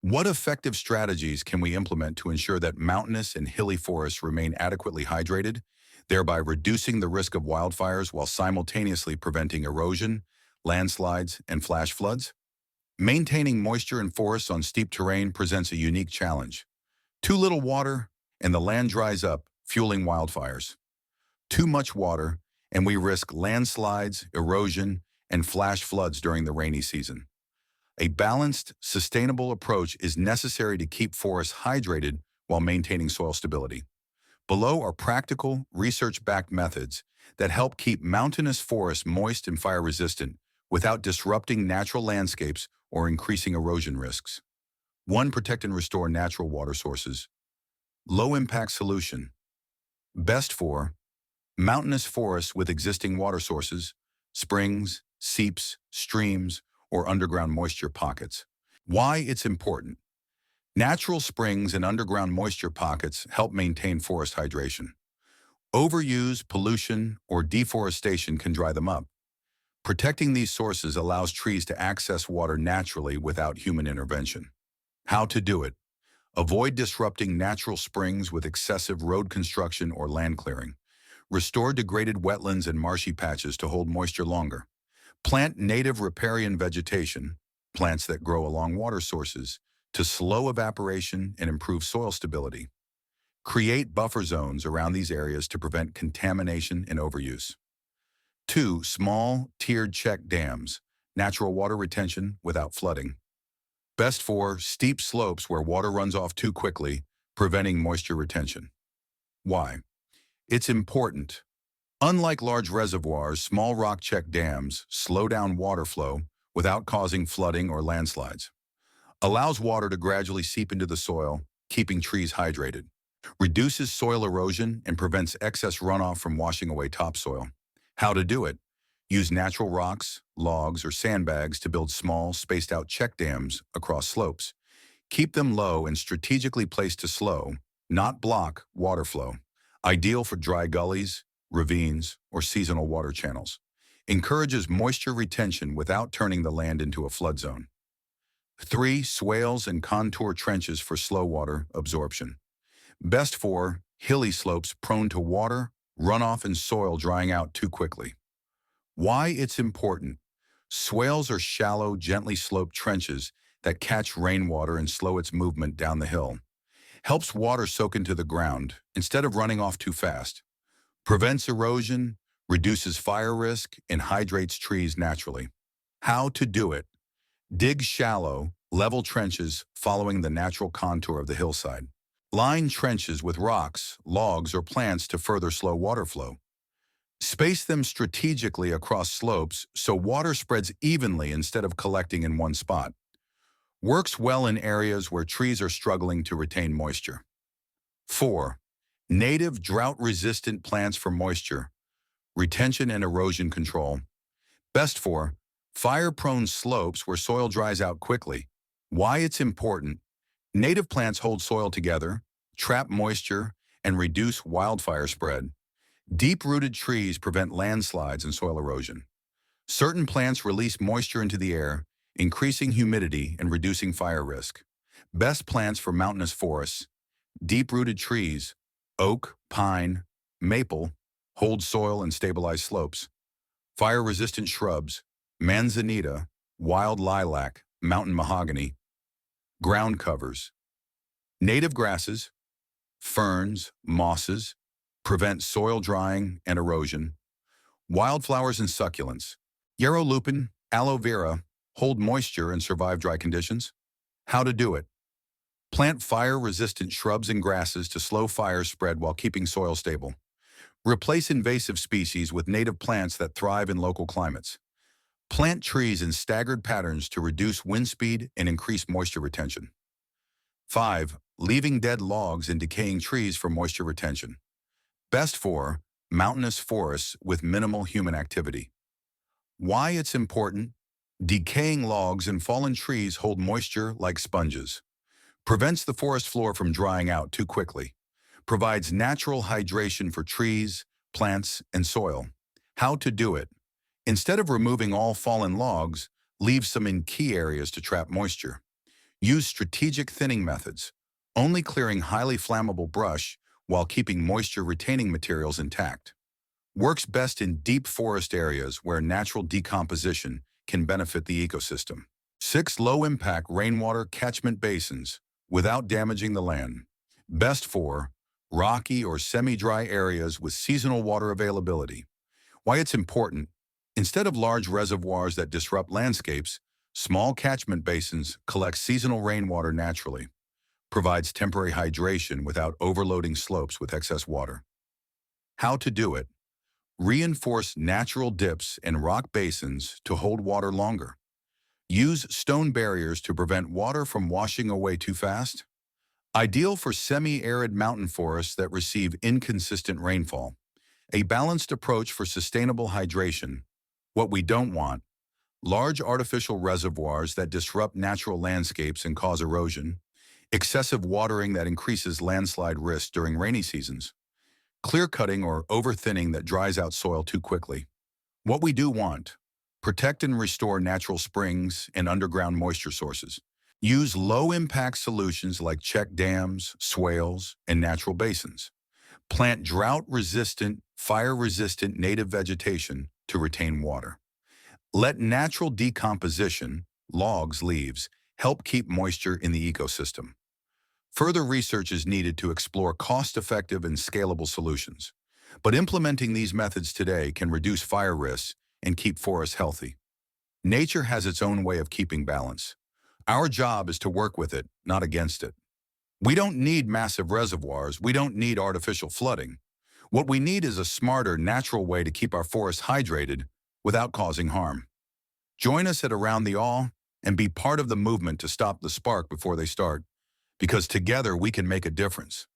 What effective strategies can we implement to ensure that mountainous and hilly forests remain adequately hydrated, thereby reducing the risk of wildfires while simultaneously preventing erosion, landslides, and flash floods? Maintaining moisture in forests on steep terrain presents a unique challenge. Too little water, and the land dries up, fueling wildfires. Too much water, and we risk landslides, erosion, and flash floods during the rainy season. A balanced, sustainable approach is necessary to keep forests hydrated while maintaining soil stability. Below are practical, research-backed methods that help keep mountainous forests moist and fire-resistant without disrupting natural landscapes or increasing erosion risks. 1. Protect and restore natural water sources. Low-impact solution. Best for mountainous forests with existing water sources, springs, seeps, streams, or underground moisture pockets. Why it's important. Natural springs and underground moisture pockets help maintain forest hydration. Overuse, pollution, or deforestation can dry them up. Protecting these sources allows trees to access water naturally without human intervention. How to do it. Avoid disrupting natural springs with excessive road construction or land clearing. Restore degraded wetlands and marshy patches to hold moisture longer. Plant native riparian vegetation, plants that grow along water sources, to slow evaporation and improve soil stability. Create buffer zones around these areas to prevent contamination and overuse. 2. Small, tiered check dams, natural water retention without flooding. Best for steep slopes where water runs off too quickly, preventing moisture retention. Why? It's important. Unlike large reservoirs, small rock check dams slow down water flow without causing flooding or landslides. Allows water to gradually seep into the soil, keeping trees hydrated. Reduces soil erosion and prevents excess runoff from washing away topsoil. How to do it. Use natural rocks, logs, or sandbags to build small, spaced-out check dams across slopes. Keep them low and strategically placed to slow, not block, water flow. Ideal for dry gullies, ravines, or seasonal water channels. Encourages moisture retention without turning the land into a flood zone. 3. Swales and contour trenches for slow water absorption. Best for hilly slopes prone to water, runoff, and soil drying out too quickly. Why it's important. Swales are shallow, gently sloped trenches that catch rainwater and slow its movement down the hill. Helps water soak into the ground instead of running off too fast. Prevents erosion, reduces fire risk, and hydrates trees naturally. How to do it. Dig shallow, level trenches following the natural contour of the hillside. Line trenches with rocks, logs, or plants to further slow water flow. Space them strategically across slopes so water spreads evenly instead of collecting in one spot. Works well in areas where trees are struggling to retain moisture. 4. Native drought-resistant plants for moisture, retention and erosion control. Best for fire-prone slopes where soil dries out quickly. Why it's important. Native plants hold soil together, trap moisture, and reduce wildfire spread. Deep-rooted trees prevent landslides and soil erosion. Certain plants release moisture into the air, increasing humidity and reducing fire risk. Best plants for mountainous forests. Deep-rooted trees, oak, pine, maple, hold soil and stabilize slopes. Fire-resistant shrubs, manzanita, wild lilac, mountain mahogany. Ground covers. Native grasses, ferns, mosses, prevent soil drying and erosion. Wildflowers and succulents. Yarrow lupin, aloe vera, hold moisture and survive dry conditions. How to do it. Plant fire-resistant shrubs and grasses to slow fire spread while keeping soil stable. Replace invasive species with native plants that thrive in local climates. Plant trees in staggered patterns to reduce wind speed and increase moisture retention. 5. Leaving dead logs and decaying trees for moisture retention. Best for mountainous forests with minimal human activity. Why it's important. Decaying logs and fallen trees hold moisture like sponges. Prevents the forest floor from drying out too quickly. Provides natural hydration for trees, plants, and soil. How to do it. Instead of removing all fallen logs, leave some in key areas to trap moisture. Use strategic thinning methods, only clearing highly flammable brush while keeping moisture-retaining materials intact. Works best in deep forest areas where natural decomposition can benefit the ecosystem. 6. Low-impact rainwater catchment basins without damaging the land. Best for rocky or semi-dry areas with seasonal water availability. Why it's important: instead of large reservoirs that disrupt landscapes, small catchment basins collect seasonal rainwater naturally, provides temporary hydration without overloading slopes with excess water. How to do it: reinforce natural dips and rock basins to hold water longer. Use stone barriers to prevent water from washing away too fast. Ideal for semi-arid mountain forests that receive inconsistent rainfall. A balanced approach for sustainable hydration. What we don't want: large artificial reservoirs that disrupt natural landscapes and cause erosion, excessive watering that increases landslide risk during rainy seasons, clear-cutting or over-thinning that dries out soil too quickly. What we do want: protect and restore natural springs and underground moisture sources. Use low-impact solutions like check dams, swales, and natural basins. Plant drought-resistant, fire-resistant native vegetation to retain water. Let natural decomposition, logs, leaves, help keep moisture in the ecosystem. Further research is needed to explore cost-effective and scalable solutions. But implementing these methods today can reduce fire risks and keep forests healthy. Nature has its own way of keeping balance. Our job is to work with it, not against it. We don't need massive reservoirs. We don't need artificial flooding. What we need is a smarter, natural way to keep our forests hydrated without causing harm. Join us at Around the All and be part of the movement to stop the spark before they start, because together we can make a difference.